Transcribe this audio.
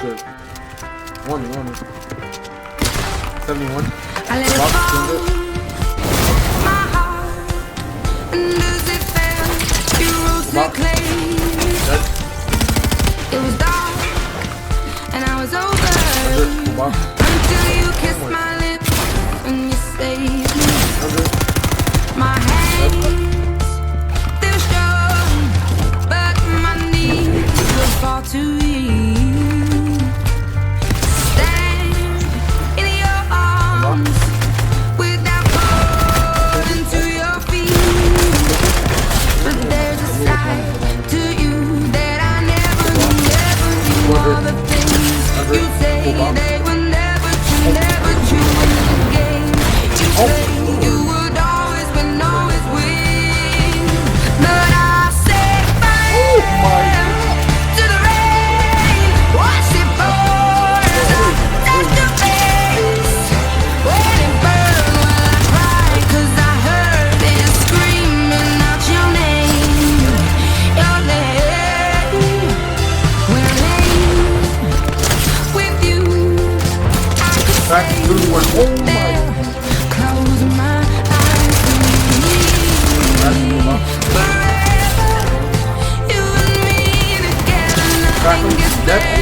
good. One. 71. I let it Box, fall, good. my heart, and as it fell, you rose to Box. clay. Dead. It was dark, and I was over Good. Box. until you kissed my lips and you saved me. Good. My hands, they're strong, but my knees were far too weak. Stand in your arms without falling to your feet. But there's a side to you that I never knew. All the things you say, they were never true in the game. You say you would always win. But I set fire to the rain, watch it pour as I touch your face. When it burned, well I cried 'cause I heard it screaming out your name. When I lay with you, I could Back stay to one. Oh my. there, close my eyes and Back to believe. box. Forever, you and me together, Back nothing to gets dead. better.